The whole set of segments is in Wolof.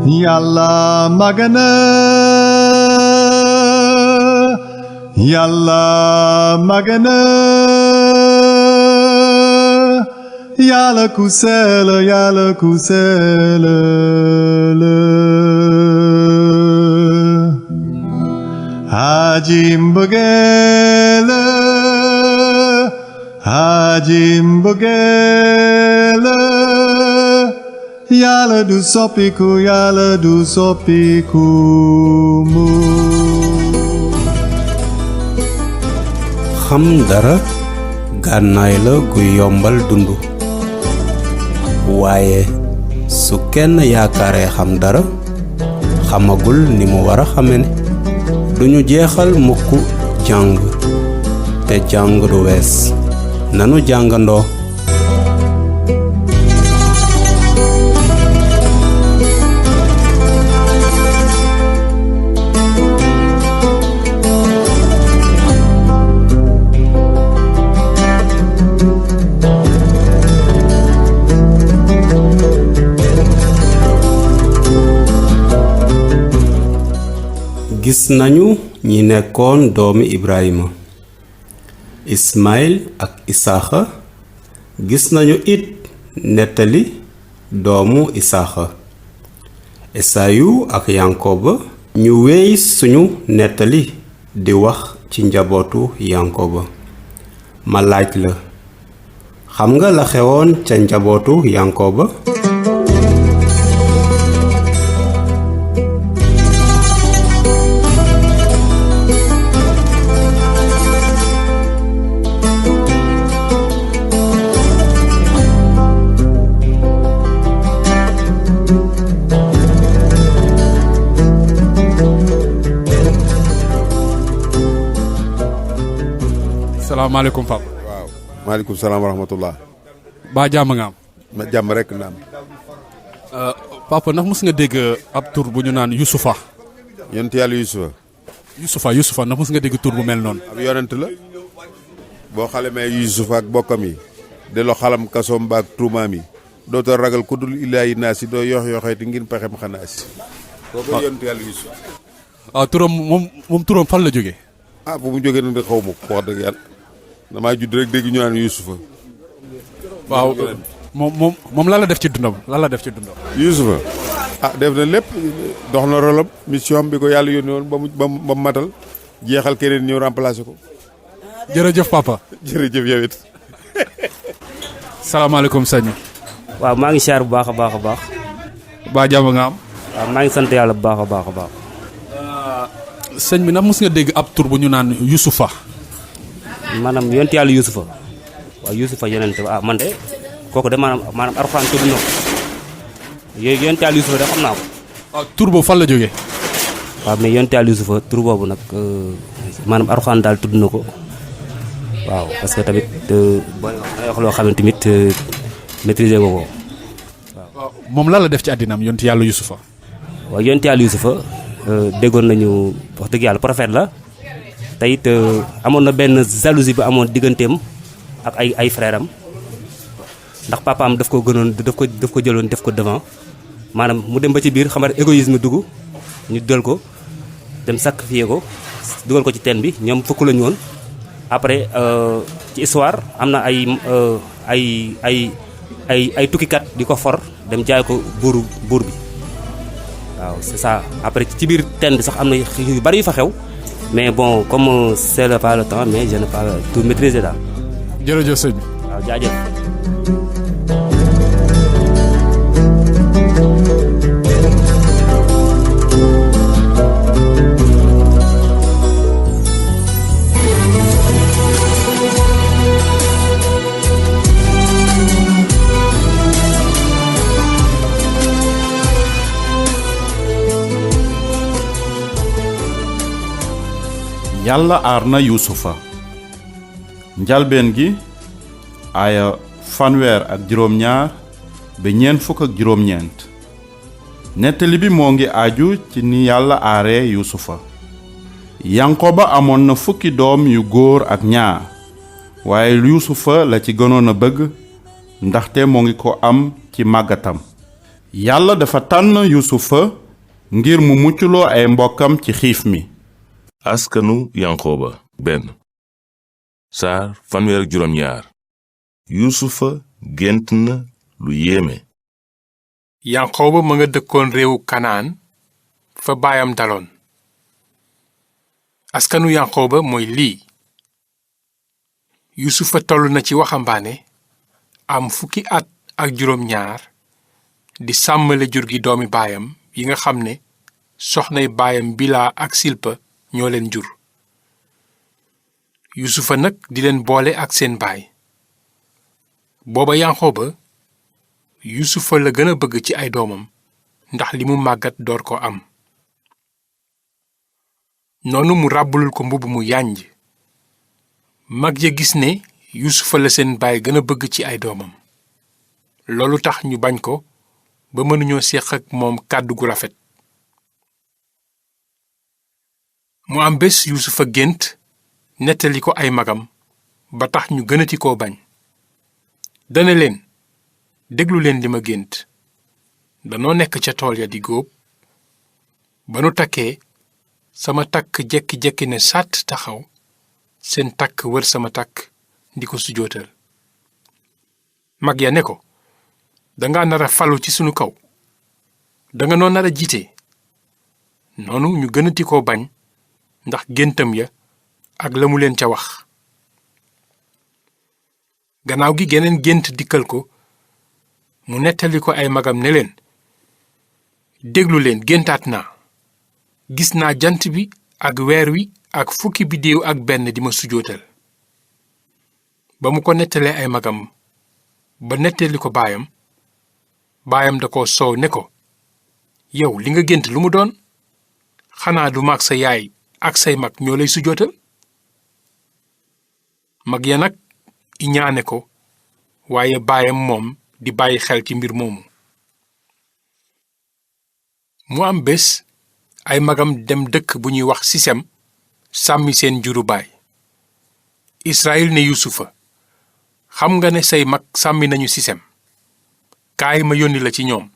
Yàlla magana Yàlla magana Yàlla ku sell Yàlla ku sell aji mbëggeel Yàlla du soppiku Yàlla du soppiku mu xam dara gànnaay la gu yombal dund waaye su kenn yaakaaree xam dara xamagul ni mu war a xame ne duñu jeexal mukk jàng te jàng du wees nanu jàngandoo gis nañu ñi nekkoon doomi Ibrahima Ismaïl ak Isaaxa gis nañu it nettali doomu Isaaxa Esayu ak Yankoba ñu wéy suñu nettali di wax ci njabootu Yankoba ma laaj la xam nga la xewoon ca njabootu Yankoba salaamaaleykum Pape. waaw maaleykum salaam wa rahmatullah. baa jàmm nga am. ma jàmm rek naam. Papa ndax mos nga dégg ab tur bu ñu naan Yusufa. yonent yàlla Yusufa ndax mos nga dégg tur bu mel noonu. ab yonent la boo xalamee Yusufa ak bokkam yi delloo xalam kasoom baak tuumaam yi dootoo ragal ku dul ilaahi naasi doo yoxeeti ngir pexem xanaasi. kooku yonent yàlla Yusufa. turam moom turam fan la jógee. fu mu jógee nag xaw ma ko wax dëgg yàlla damaa judd rek dégg ñu naan Yusufa. waaw moom lan la def ci dundam Yusufa def na lépp dox na rolam mission bi ko yàlla yónni woon ba mu matal jeexal keneen ñëw remplacer ko. jërëjëf papa. jërëjëf yow it. salaamaaleykum sëñ bi. waaw maa ngi siyaar bu baax a baax. baa jàmm nga am. waaw maa ngi sant yàlla bu baax a baax. sëñ bi nag mos nga dégg ab tur bu ñu naan Yusufa. maanaam yonent yàlla Yusufa waaw Yusufa yonent man de kooku de maanaam Alxuraan tudd na ko yooyu yonent yàlla Yusufa de xam naa ko. tur boobu fan la jógee. waaw mais yonent yàlla Yusufa tur boobu nag maanaam Alxuraan daal tudd na ko waaw parce que tamit booy wax loo xam ne tamit maîtriser ko ko waaw. moom lan la def ci àddinaam yonent yàlla Yusufa. waaw yonent yàlla Yusufa déggoon nañu wax dëgg yàlla prophète la te it amoon na benn jalousie bu amoon digganteem ak ay frère am ndax papaam daf ko jëloon def ko devant maanaam mu dem ba ci biir xam nga égoïsme dugg ñu dël ko dem sacrifier ko dugal ko ci teen bi ñoom fukk lañu woon après ci histoire am na ay tukkikat di ko for dem jaay ko buur bi waaw c'est ça après ci biir teen bi sax am na yu bari yu fa xew mais bon comme c'est pas le temps mais je n'ai pas tout maîtrisé daal. jërëjëf sëñ bi. waaw jaajëf. yàlla aar na yuusufa njalbeen gi aaya fanweer ak juróom-ñaar ba ñeent fukk ak juróom-ñeent nettali bi moo ngi aju ci ni yàlla aaree yuusufa yankoba amoon na fukki doom yu góor ak ñaar waaye yuusufa la ci gënoon a bëgg ndaxte moo ngi ko am ci màggatam yàlla dafa tànn yusufa ngir mu mucculoo ay mbokkam ci xiif mi. askanu yanqooba benn saar fanweer ak juróom ñaar yuusufa gént na lu yéeme. yanqooba ma nga dëkkoon réewu kanaan fa baayam daloon. askanu yanqooba mooy lii. yuusufa toll na ci waxambaane am fukki at ak juróom ñaar di sàmmale jur gi doomi baayam yi nga xam ne soxnay baayam bilaa ak silpa ñoo leen jur. yuusufa nag di leen boole ak seen baay. booba yanqooba yuusufa la gën a bëgg ci ay doomam ndax li mu màggat door ko am. noonu mu ràbbulul ko mbubb mu yànj. mag ya gis ne yuusufa la seen baay gën a bëgg ci ay doomam. loolu tax ñu bañ ko ba mënuñoo séq ak moom kàddu gu rafet. mu am bés yuusufa gént nettali ko ay magam ba tax ñu gënati koo bañ. dana leen déglu leen li ma gént. danoo nekk ca tool ya di góob ba nu takkee sama takk jekki-jekki ne sàtt taxaw seen takk wër sama takk di ko sujootal. mag ya ne ko danga nar a falu ci sunu kaw danga noo nar a jiite. noonu ñu gënati koo bañ ndax géntam ya ak la mu leen ca wax. gannaaw gi geneen gént dikkal ko mu nettali ko ay magam ne leen déglu leen géntaat naa. gis naa jant bi ak weer wi ak fukki biddéew ak benn di ma sujootal. ba mu ko nettalee ay magam ba nettali ko baayam da ko soow ne ko yow li nga gént lu mu doon. xanaa du mag sa yaay ak say mag ñoo lay sujootal. mag ya nag iñaane ko waaye baayam moom di bàyyi xel ci mbir moomu. mu am bés ay magam dem dëkk bu ñuy wax sisem sàmmi seen juru baay. Israyil ne yuusufa xam nga ne say mag sàmmi nañu sisem kaay ma yónni la ci ñoom.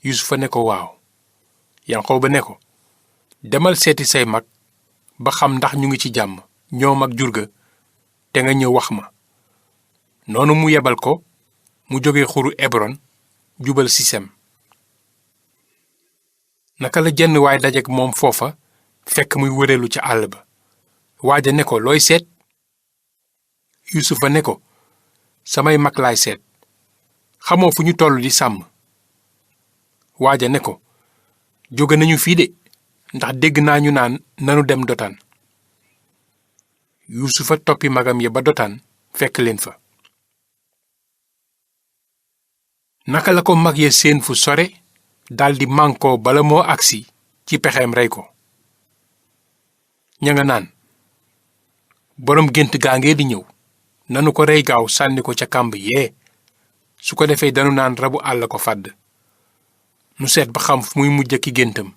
yuusufa ne ko waaw. yanqooba ne ko demal seeti say mag ba xam ndax ñu ngi ci jàmm ñoom ak jur ga te nga ñëw wax ma. noonu mu yebal ko mu jóge xuru ebron jubal sisem. naka la jenn waay dajek moom foofa fekk muy wëreelu ca àll ba. waaja ne ko looy seet. yuusufa ne ko samay mag laay seet xamoo fu ñu toll di sàmm. waaja ne ko jóge nañu fii de ndax dégg naa ñu naan nanu dem dotaan. yuusufa toppi magam ya ba dotaan fekk leen fa. naka la ko mag ya seen fu sore daldi mànkoo bala moo agsi ci pexeem rey ko. ña nga naan boroom gént gaa ngee di ñëw nanu ko rey gaaw sànni ko ca kàmb yee su ko defee danu naan rabu àll ko fàdd. nu seet ba xam fu muy mujj ki géntam.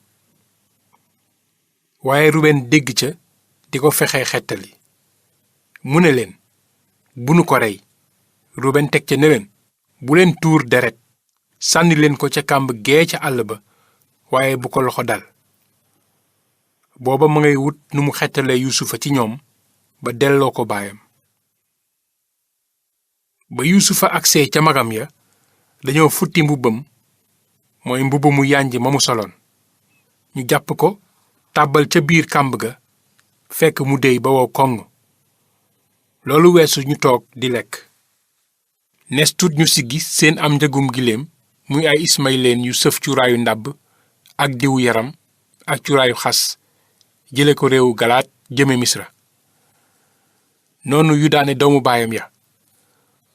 waaye ruben dégg ca di ko fexe xettali. mu ne leen bu nu ko rey. ruben teg ca ne leen bu leen tuur deret sànni leen ko ca kàmb gee ca àll ba waaye bu ko loxo dal. booba ma ngay wut nu mu xettalee yuusufa ci ñoom ba delloo ko baayam. ba yuusufa agsee ca magam ya dañoo futti mbubbam mooy mbubb mu yànj ma mu soloon. ñu jàpp ko tàbbal ca biir kàmb ga fekk mu dey ba wow koŋ. loolu weesu ñu toog di lekk. nes tuut ñu siggi seen am njëgum giléem muy ay ismayleen yu sëf cuuraayu ndàbb ak diwu yaram ak cuuraayu xas jële ko réewu galaat jëme misra. noonu yu daane doomu baayam ya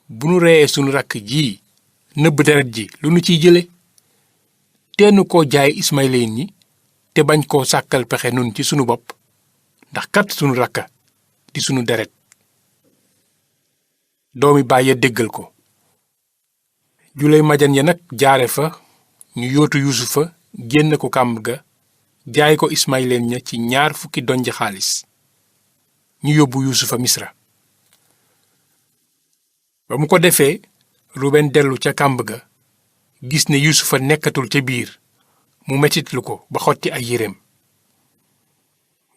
bu nu reyee sunu rakk ji nëbb deret ji lu nu ciy jële. teenu koo jaay ismayleen ñi te bañ koo sàkkal pexe nun ci sunu bopp ndax kat sunu rakka di sunu deret. doomi baay ya déggal ko. juley majan ya nag jaare fa ñu yootu yuusufa génn ko kàmb ga jaay ko ismayleen ña ci 20 donji xaalis. ñu yóbbu yuusufa misra. ba mu ko defee ruben dellu ca kàmb ga gis ne yusufa nekkatul ca biir mu metitlu ko ba xotti ay yéreem.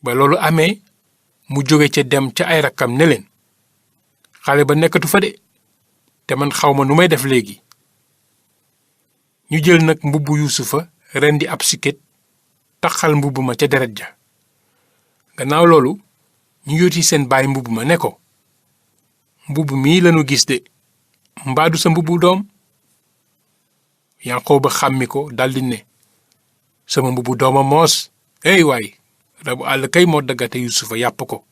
ba loolu amee mu jóge ca dem ca ay rakkam ne leen, xale ba nekkatu fa de, te man xawma nu may def léegi. ñu jël nag mbubbu yusufa rendi ab siket taxal mbubb ma ca deret ja. gannaaw loolu ñu yóoti seen baay mbubb ma ne ko, mbubb mii lanu gis de, mbaadu sa mbubbu doom? Yanqooba xàmmi ko daldi ne, sama mbubbu dooma moos, ey waay, rabu àll kay moo daggate yusufa yàpp ko.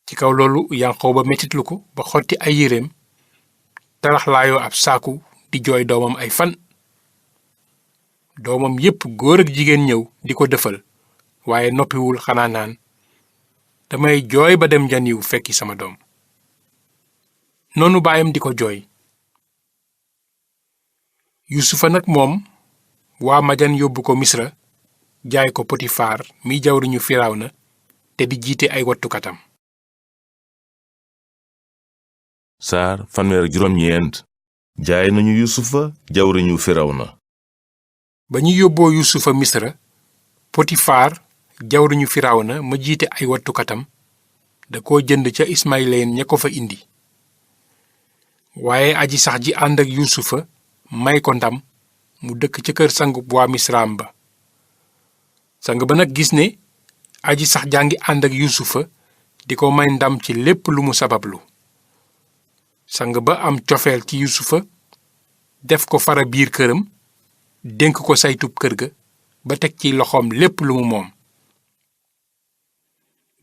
ci kaw loolu Yanqooba metitlu ko ba xotti ay yéreem, taraxlaayoo ab saaku di jooy doomam ay fan. doomam yépp góor ak jigéen ñëw di ko defal, waaye noppiwul xanaa naan, damay jooy ba dem janiw fekki sama doom. noonu baayam di ko jooy. yusufa nag moom waa Majan yóbbu ko Misra, jaay ko Potifaar mi jawriñu Firawna te di jiite ay wattukatam. saar fanweer ak juróom-ñeent. jaay nañu yusufa jawriñu Firawna. ba ñu yóbboo yusufa Misra, Potifaar jawriñu Firawna ma jiite ay wattukatam da koo jënd ca Ismayileen ña ko fa indi. waaye aji sax ji ànd ak yusufa may ko ndam mu dëkk ca kër sangub waa Misraam ba. sang ba nag gis ne aji sax jaa ngi ànd ak yusufa di ko may ndam ci lépp lu mu sabablu. sang ba am cofeel ci yusufa, def ko fara biir këram, dénk ko saytub kër ga ba teg ci loxoom lépp lu mu moom.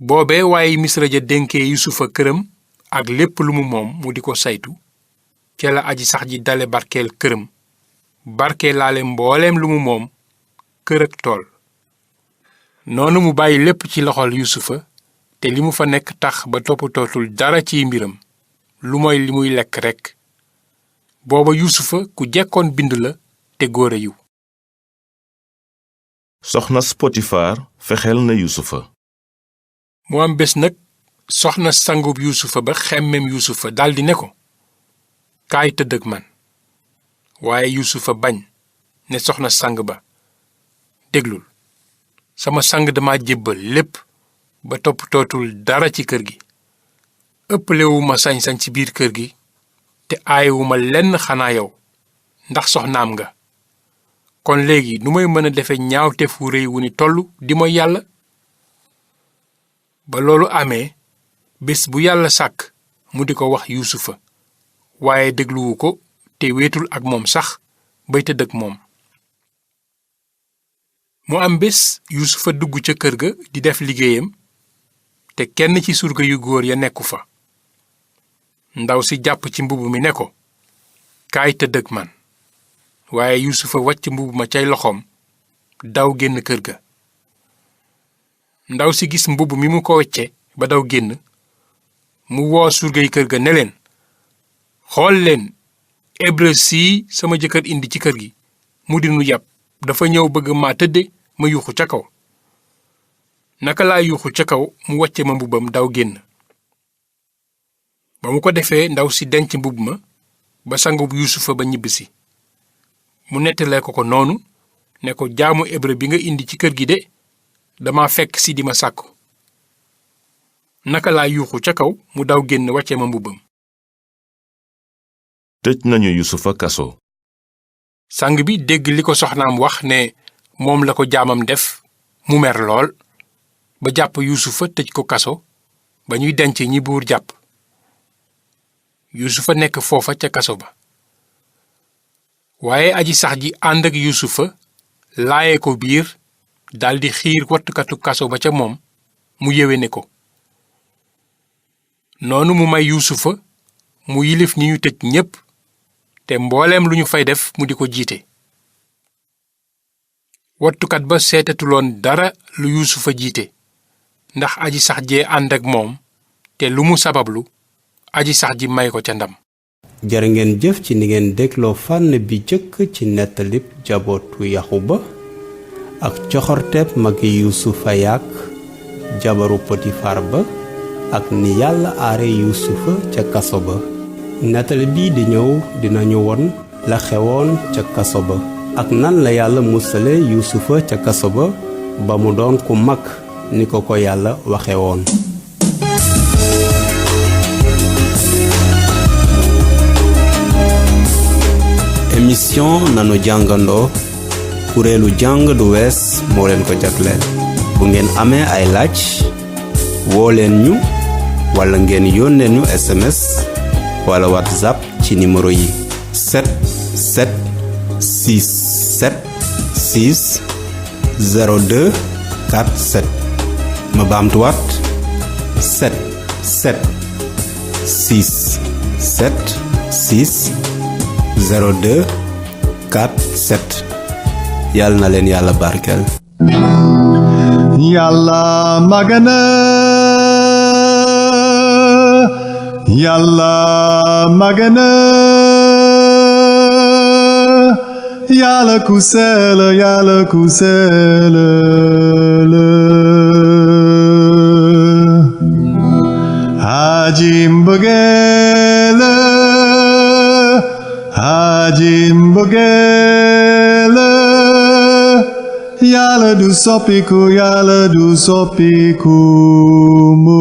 boobee waaye Misra ja dénkee yusufa këram ak lépp lu mu moom mu di ko saytu, ca la aji sax ji dale barkeel këram, barkeelaale mbooleem lu mu moom, kër ak tool. noonu mu bàyyi lépp ci loxol yusufa, te li mu fa nekk tax ba toppatootul dara ciy mbiram lu mooy li muy lekk rekk. booba yusufa ku jekkoon bind la te góor a yiw. soxna Potifaar fexeel na yusufa. mu am bés nag soxna sangub yusufa ba xemmem yusufa daldi ne ko, kaay tëdd ak man. waaye yusufa bañ ne soxna sang ba, déglul, sama sang dama jébbal lépp ba toppatootul dara ci kër gi. ëpplewuma sañ-sañ ci biir kër gi te aayewuma lenn xanaa yow, ndax soxnaam nga. kon léegi nu may mën a defe ñaawteef wu réy wu ni tollu di mooy yàlla? ba loolu amee, bés bu yàlla sàkk mu di ko wax yusufa, waaye dégluwu ko te wéetul ak moom sax bay tëdd ak moom. mu am bés yusufa dugg ca kër ga di def liggéeyam, te kenn ci surga yu góor ya nekku fa. ndaw si jàpp ci mbubb mi ne ko, kaay tëdd ak man. waaye yusufa wàcc mbubb ma cay loxoom, daw génn kër ga. ndaw si gis mbubb mi mu ko wecce ba daw génn, mu woo surgay kër ga ne leen, xool leen, hébreu sii sama jëkkër indi ci kër gi mu di nu yàpp, dafa ñëw bëgg maa tëdde ma yuuxu ca kaw. naka laa yuuxu ca kaw mu wàcce ma mbubbam daw génn. ba mu ko defee ndaw si denc mbubb ma ba sangub yusufa ba ñibbisi. mu nettalee ko noonu ne ko, jaamu hébreu bi nga indi ci kër gi de dama fekk si di ma sàkku. naka laa yuuxu ca kaw mu daw génn wàcce ma mbubbam. tëj nañu yusufa kaso. sang bi dégg li ko soxnaam wax ne moom la ko jaamam def, mu mer lool ba jàpp yusufa tëj ko kaso ba ñuy denc ñi buur jàpp. yusufa nekk foofa ca kaso ba. waaye aji sax ji ànd ak yusufa laaye ko biir, daldi xiir wattukatu kaso ba ca moom mu yéwéne ko. noonu mu may yusufa mu yilif ñi ñu tëj ñépp, te mbooleem lu ñu fay def mu di ko jiite. wattukat ba seetatuloon dara lu yusufa jiite, ndax aji sax jee ànd ak moom, te lu mu sabablu aji sax ji may ko ca ndam. jërë ngeen jëf ci ni ngeen dégloo fànn bi jëkk ci nettalib jabootu Yaxuba ak coxorteeb magi yusufa yaak jabaru Potifar ba ak ni yàlla aare yusufa ca kaso ba. nettali bi di ñëw dinañu won la xewoon ca kaso ba ak nan la yàlla musale yuusufa ca kaso ba mu doon ku mag ni ko yàlla waxe woon. émission nanu jàngandoo kuréelu jàng du wees moo leen ko jagleel bu ngeen amee ay laaj woo leen ñu wala ngeen yónnee ñu SMS wala WhatsApp ci numéro yi 7767 02 47 ma baamtuwaat 7767 02 47 yàlla na leen yàlla barkeel. Yàlla magana Yàlla magana Yàlla ku sell Yàlla ku sell aji mbëggeel aji mbëggeel Yàlla du soppiku Yàlla du soppiku mu